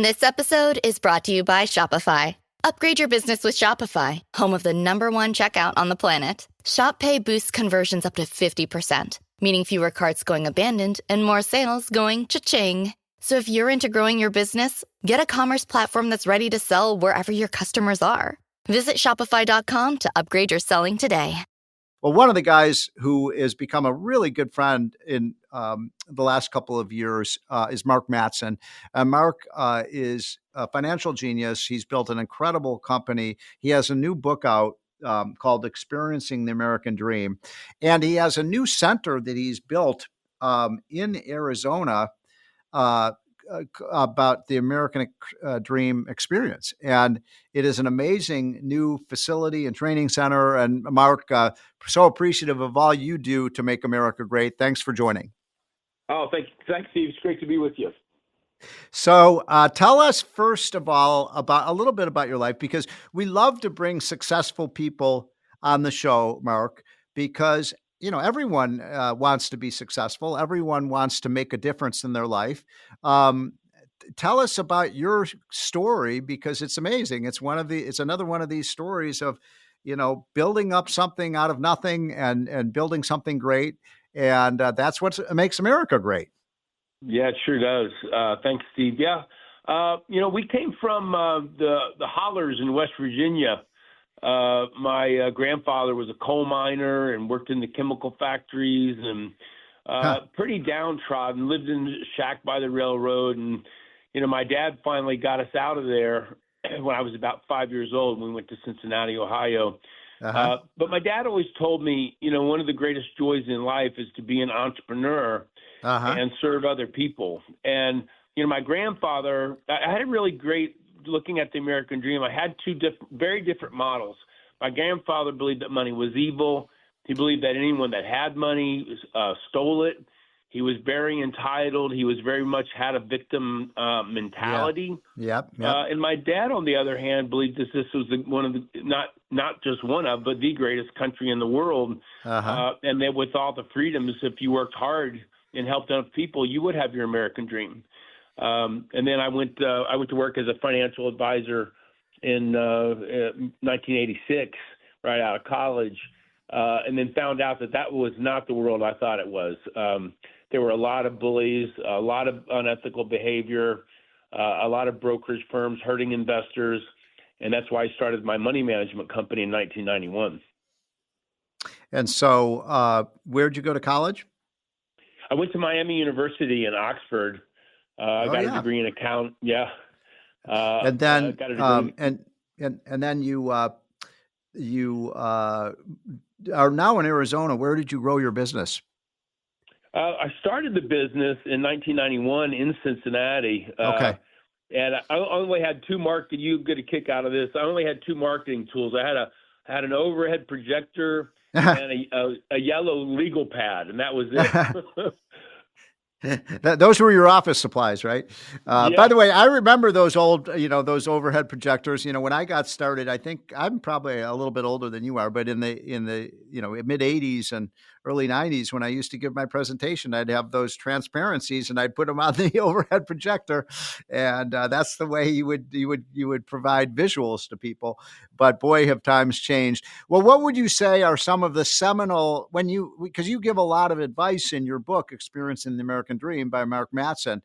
This episode is brought to you by Shopify. Upgrade your business with Shopify, home of the #1 checkout on the planet. Shop Pay boosts conversions up to 50%, meaning fewer carts going abandoned and more sales going cha-ching. So if you're into growing your business, get a commerce platform that's ready to sell wherever your customers are. Visit shopify.com to upgrade your selling today. Well, one of the guys who has become a really good friend in the last couple of years is Mark Matson. Mark is a financial genius. He's built an incredible company. He has a new book out called Experiencing the American Dream. And he has a new center that he's built in Arizona about the American Dream experience. And it is an amazing new facility and training center. And Mark, so appreciative of all you do to make America great. Thanks for joining. Oh, thanks, Steve. It's great to be with you. So tell us, first of all, about a little bit about your life, because we love to bring successful people on the show, Mark, because everyone wants to be successful. Everyone wants to make a difference in their life. Tell us about your story, because it's amazing. It's another one of these stories of, building up something out of nothing and building something great. And that's what makes America great. Yeah, it sure does. Thanks, Steve. Yeah. We came from the hollers in West Virginia. My grandfather was a coal miner and worked in the chemical factories and pretty downtrodden, lived in a shack by the railroad. And, my dad finally got us out of there when I was about 5 years old when we went to Cincinnati, Ohio. Uh-huh. But my dad always told me, one of the greatest joys in life is to be an entrepreneur and serve other people. And, my grandfather, I had a really great looking at the American dream. I had two very different models. My grandfather believed that money was evil. He believed that anyone that had money stole it. He was very entitled. He was very much had a victim mentality. Yep. And my dad, on the other hand, believed this was one of the not just one of, but the greatest country in the world. And that with all the freedoms, if you worked hard and helped enough people, you would have your American dream. And then I went to work as a financial advisor in 1986, right out of college, and then found out that was not the world I thought it was. There were a lot of bullies, a lot of unethical behavior, a lot of brokerage firms hurting investors, and that's why I started my money management company in 1991. And so where'd you go to college? I went to Miami University in Oxford. I got a degree in account. Yeah. And then, got a degree. and then you are now in Arizona. Where did you grow your business? I started the business in 1991 in Cincinnati. Okay. And I only had two marketing. You get a kick out of this. I only had two marketing tools. I had an overhead projector and a yellow legal pad, and that was it. Those were your office supplies, right? By the way, I remember those old, those overhead projectors. When I got started, I think I'm probably a little bit older than you are, but in the mid '80s and early '90s, when I used to give my presentation, I'd have those transparencies and I'd put them on the overhead projector, and that's the way you would provide visuals to people. But boy, have times changed. Well, what would you say are some of the seminal because you give a lot of advice in your book, Experiencing the American Dream by Mark Matson.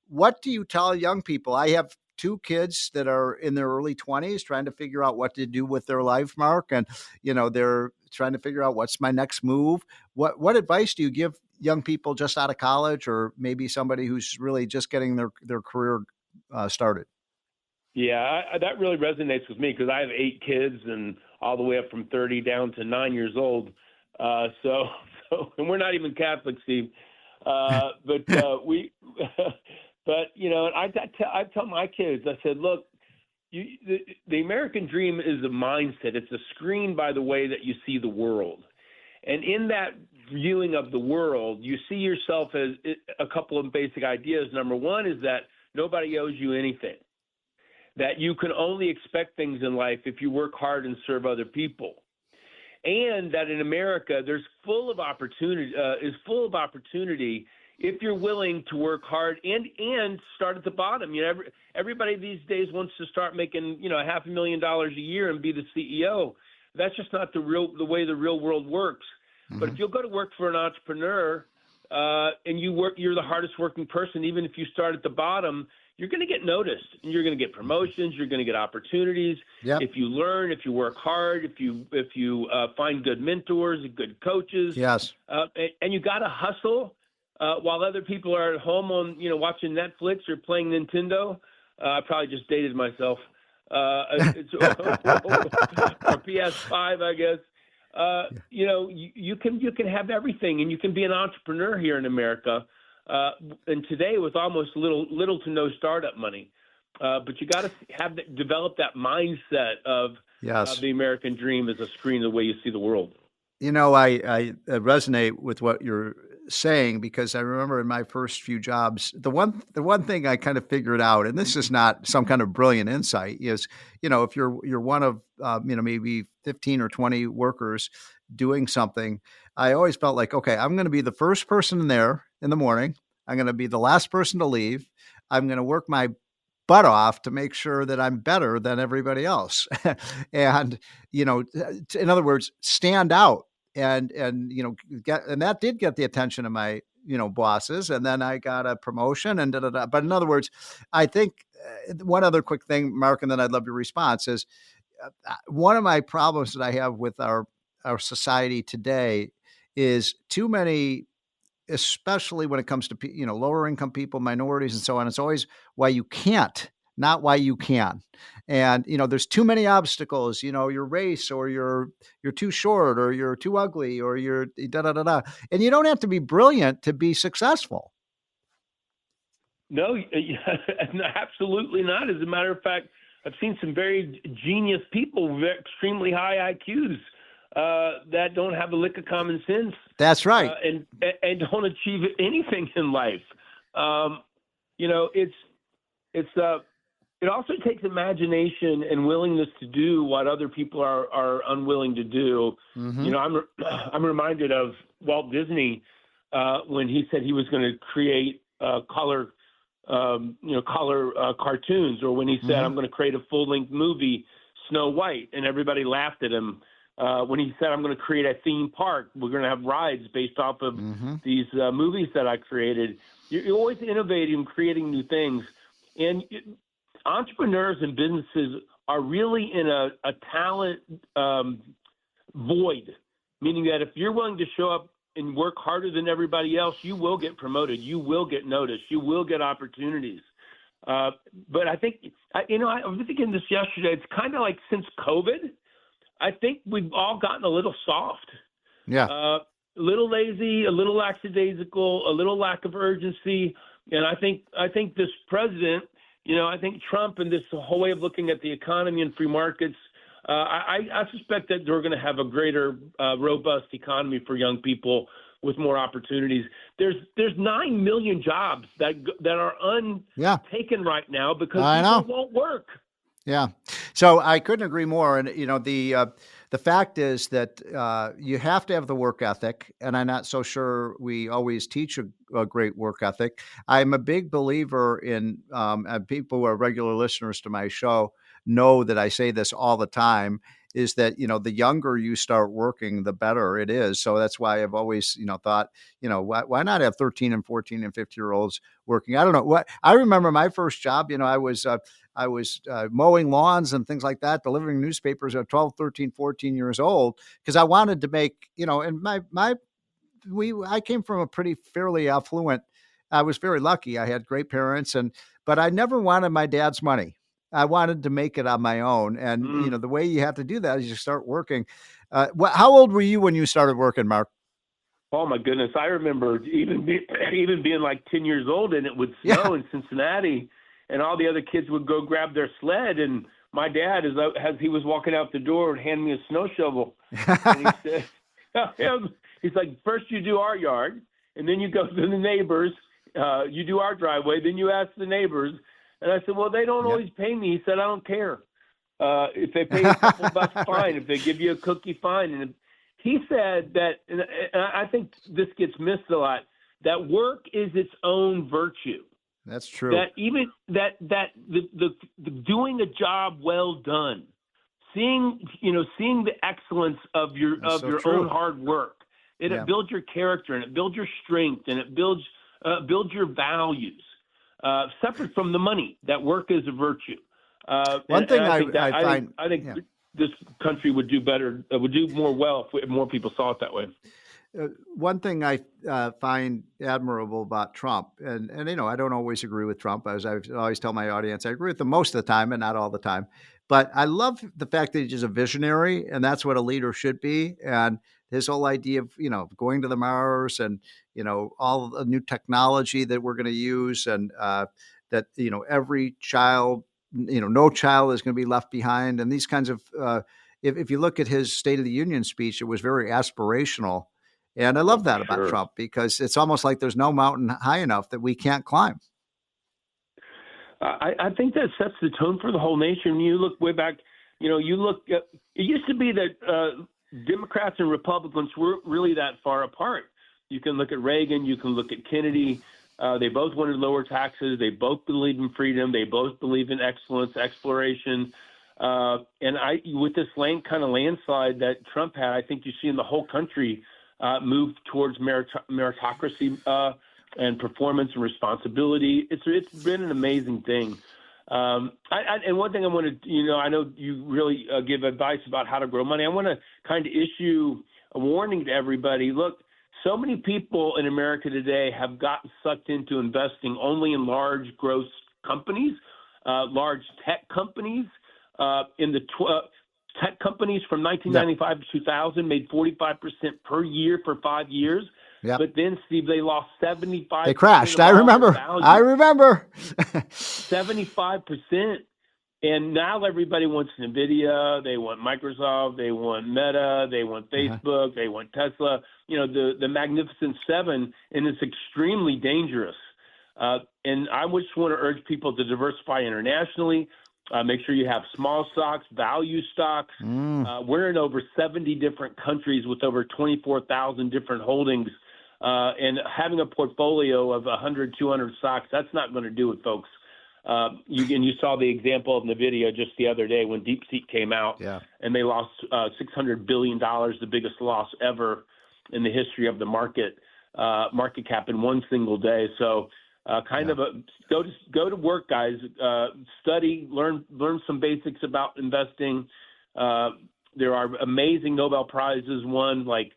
What do you tell young people? I have two kids that are in their early 20s trying to figure out what to do with their life, Mark. And, they're trying to figure out what's my next move. What advice do you give young people just out of college, or maybe somebody who's really just getting their career started? Yeah, that really resonates with me because I have 8 kids and all the way up from 30 down to 9 years old. So and we're not even Catholic, Steve. I tell my kids, I said, look, the American dream is a mindset. It's a screen by the way that you see the world. And in that viewing of the world, you see yourself as a couple of basic ideas. Number one is that nobody owes you anything, that you can only expect things in life if you work hard and serve other people. And that in America, is full of opportunity if you're willing to work hard and start at the bottom. Everybody these days wants to start making, $500,000 a year and be the CEO. That's just not the way the real world works. Mm-hmm. But if you'll go to work for an entrepreneur and you're the hardest working person, even if you start at the bottom, you're going to get noticed. You're going to get promotions. You're going to get opportunities. Yep. If you learn, if you work hard, if you find good mentors, good coaches. Yes. And you got to hustle while other people are at home on watching Netflix or playing Nintendo. I probably just dated myself. Or PS5, I guess. You can have everything, and you can be an entrepreneur here in America. And today, with almost little to no startup money, but you got to develop that mindset of the American dream as a screen, the way you see the world. I resonate with what you're saying, because I remember in my first few jobs, the one thing I kind of figured out, and this is not some kind of brilliant insight, is if you're one of maybe 15 or 20 workers doing something, I always felt like, okay, I'm going to be the first person in there in the morning. I'm going to be the last person to leave. I'm going to work my butt off to make sure that I'm better than everybody else. And, in other words, stand out and that did get the attention of my, bosses. And then I got a promotion and da-da-da. But in other words, I think one other quick thing, Mark, and then I'd love your response, is one of my problems that I have with our society today is too many, especially when it comes to, lower income people, minorities, and so on. It's always why you can't, not why you can. And, there's too many obstacles, your race, or you're too short, or you're too ugly, or you're da-da-da-da. And you don't have to be brilliant to be successful. No, absolutely not. As a matter of fact, I've seen some very genius people with extremely high IQs that don't have a lick of common sense. That's right. And don't achieve anything in life. It also takes imagination and willingness to do what other people are unwilling to do. Mm-hmm. I'm reminded of Walt Disney when he said he was going to create color cartoons, or when he said, mm-hmm. I'm going to create a full-length movie, Snow White, and everybody laughed at him. When he said, I'm going to create a theme park, we're going to have rides based off of mm-hmm. these movies that I created. You're always innovating and creating new things. And entrepreneurs and businesses are really in a talent void, meaning that if you're willing to show up and work harder than everybody else, you will get promoted. You will get noticed. You will get opportunities. But I think, I was thinking this yesterday, it's kind of like since COVID, I think we've all gotten a little soft. Yeah. A little lazy, a little lackadaisical, a little lack of urgency. And I think this president, I think Trump and this whole way of looking at the economy and free markets, I suspect that they're going to have a greater robust economy for young people with more opportunities. There's 9 million jobs that are untaken right now because people won't work. Yeah. So I couldn't agree more. And, the fact is that you have to have the work ethic, and I'm not so sure we always teach a great work ethic. I'm a big believer in, and people who are regular listeners to my show know that I say this all the time, is that, the younger you start working, the better it is. So that's why I've always, thought, why not have 13 and 14 and 15-year-olds working? I don't know what, I remember my first job, I was mowing lawns and things like that, delivering newspapers at 12, 13, 14 years old, because I wanted to make, and I came from a pretty fairly affluent, I was very lucky. I had great parents, but I never wanted my dad's money. I wanted to make it on my own. And, the way you have to do that is you start working. How old were you when you started working, Mark? Oh my goodness. I remember even being like 10 years old, and it would snow in Cincinnati, and all the other kids would go grab their sled. And my dad, as he was walking out the door, would hand me a snow shovel. And he said, he's like, first you do our yard, and then you go to the neighbors. You do our driveway, then you ask the neighbors. And I said, well, they don't always pay me. He said, I don't care. If they pay you a couple bucks, fine. If they give you a cookie, fine. And he said that, and I think this gets missed a lot, that work is its own virtue. That's true. That even the doing a job well done, seeing the excellence of your own hard work, it builds your character and it builds your strength and it builds your values. Separate from the money, that work is a virtue. One thing I think this country would do better, would do more well if more people saw it that way. One thing I find admirable about Trump, and I don't always agree with Trump, as I always tell my audience, I agree with him most of the time and not all the time. But I love the fact that he's just a visionary, and that's what a leader should be. And his whole idea of, going to the Mars and, all the new technology that we're going to use, and that, every child, no child is going to be left behind. And these kinds of, if you look at his State of the Union speech, it was very aspirational. And I love that about Trump, because it's almost like there's no mountain high enough that we can't climb. I think that sets the tone for the whole nation. You look way back, it used to be that Democrats and Republicans weren't really that far apart. You can look at Reagan, you can look at Kennedy. They both wanted lower taxes. They both believed in freedom. They both believe in excellence, exploration. And with this kind of landslide that Trump had, I think you see in the whole country move towards meritocracy and performance and responsibility. It's been an amazing thing. And one thing I want to, I know you really give advice about how to grow money. I want to kind of issue a warning to everybody. Look, so many people in America today have gotten sucked into investing only in large growth companies, large tech companies. In the tech companies from 1995 to 2000 made 45% per year for 5 years. Yep. But then, Steve, they lost 75%. They crashed. I remember. 75%. And now everybody wants NVIDIA. They want Microsoft. They want Meta. They want Facebook. They want Tesla. The Magnificent Seven, and it's extremely dangerous. And I just want to urge people to diversify internationally. Make sure you have small stocks, value stocks. We're in over 70 different countries with over 24,000 different holdings. And having a portfolio of 100, 200 stocks, that's not going to do it, folks. You saw the example of NVIDIA just the other day when DeepSeek came out, and they lost $600 billion, the biggest loss ever in the history of the market cap in one single day. So go to work, guys. Study, learn some basics about investing. There are amazing Nobel Prizes won, like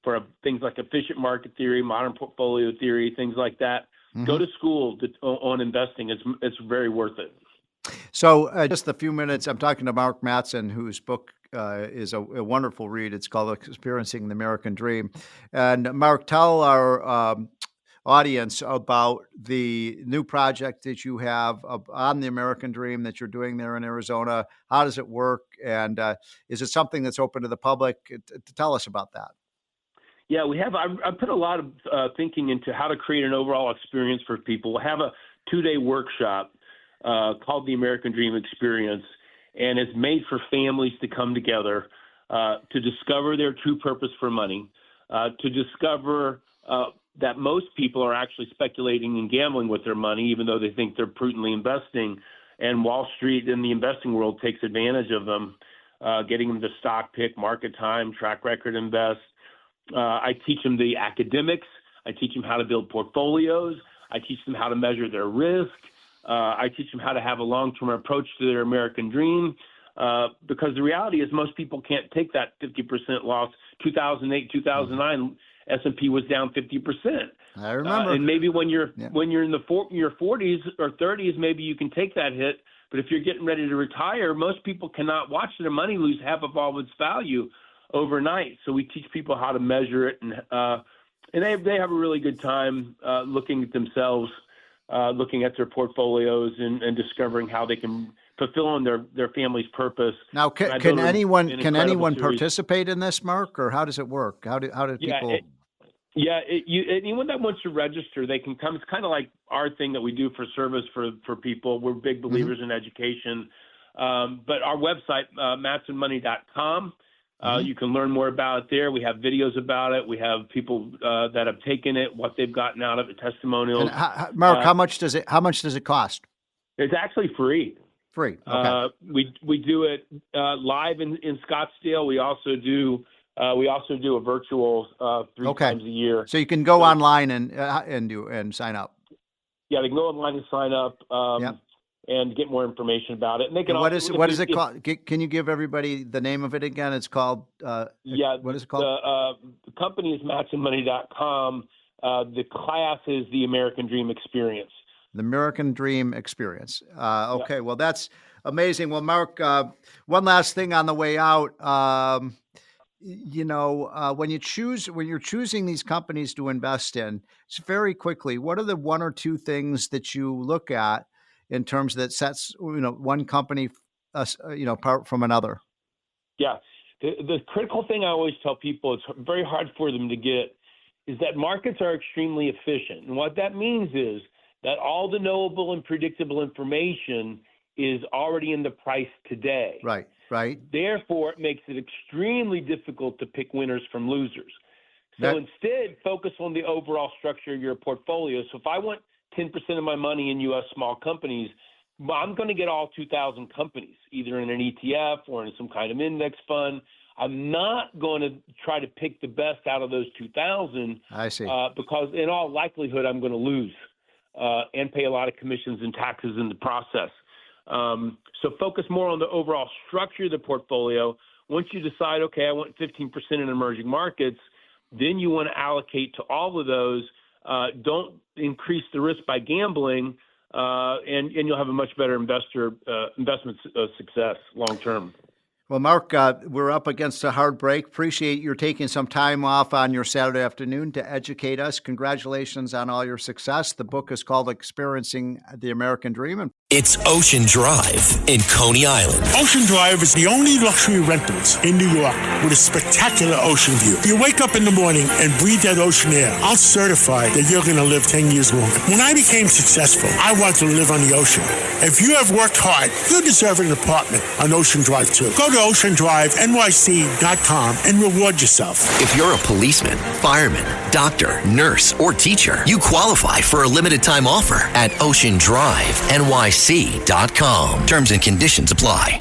for things like efficient market theory, modern portfolio theory, things like that. Go to school on investing. It's very worth it. So just a few minutes, I'm talking to Mark Matson, whose book is a wonderful read. It's called Experiencing the American Dream. And Mark, tell our audience about the new project that you have on the American Dream that you're doing there in Arizona. How does it work? And is it something that's open to the public? Tell us about that. Yeah, we have. I put a lot of thinking into how to create an overall experience for people. We'll have a 2-day workshop called the American Dream Experience, and it's made for families to come together to discover their true purpose for money, to discover that most people are actually speculating and gambling with their money, even though they think they're prudently investing, and Wall Street and the investing world takes advantage of them, getting them to stock pick, market time, track record invest. I teach them the academics. I teach them how to build portfolios. I teach them how to measure their risk. I teach them how to have a long-term approach to their American dream, because the reality is most people can't take that 50% loss. 2008, 2009, S&P was down 50%. I remember. And maybe when you're in your 40s or 30s, maybe you can take that hit. But if you're getting ready to retire, most people cannot watch their money lose half of all its value overnight. So we teach people how to measure it, and they have a really good time looking at themselves, looking at their portportfolios, and discovering how they can fulfill on their family's purpose. Now, can anyone participate in this, Mark, or how does it work? How do people? Anyone that wants to register, they can come. It's kind of like our thing that we do for service for people. We're big believers in education. But our website, matsonmoney.com, You can learn more about it there. We have videos about it. We have people that have taken it, what they've gotten out of it, testimonials. And Mark, how much does it cost? It's actually free. Free. Okay. We do it live in Scottsdale. We also do a virtual 3 times a year. So you can go online and sign up. Yeah, they can go online and sign up and get more information about it. And they can. What is it called? Can you give everybody the name of it again? It's called. What is it called? The company is MatsonMoney.com. The class is the American Dream Experience. The American Dream Experience. Okay, well, that's amazing. Well, Mark, one last thing on the way out. When you're choosing these companies to invest in, it's very quickly, what are the one or two things that you look at in terms that sets one company apart from another? Yeah, the critical thing I always tell people, it's very hard for them to get, is that markets are extremely efficient, and what that means is that all the knowable and predictable information is already in the price today. Right. Therefore, it makes it extremely difficult to pick winners from losers. So instead, focus on the overall structure of your portfolio. So if I want 10% of my money in U.S. small companies, I'm going to get all 2,000 companies, either in an ETF or in some kind of index fund. I'm not going to try to pick the best out of those 2,000. I see. Because in all likelihood, I'm going to lose and pay a lot of commissions and taxes in the process. So focus more on the overall structure of the portfolio. Once you decide, okay, I want 15% in emerging markets, then you want to allocate to all of those. Don't increase the risk by gambling, and you'll have a much better investment success long term. Well, Mark, we're up against a hard break. Appreciate your taking some time off on your Saturday afternoon to educate us. Congratulations on all your success. The book is called Experiencing the American Dream. It's Ocean Drive in Coney Island. Ocean Drive is the only luxury rentals in New York with a spectacular ocean view. You wake up in the morning and breathe that ocean air. I'll certify that you're going to live 10 years longer. When I became successful, I wanted to live on the ocean. If you have worked hard, you deserve an apartment on Ocean Drive too. Go to OceanDriveNYC.com and reward yourself. If you're a policeman, fireman, doctor, nurse, or teacher, you qualify for a limited time offer at OceanDriveNYC.com. Terms and conditions apply.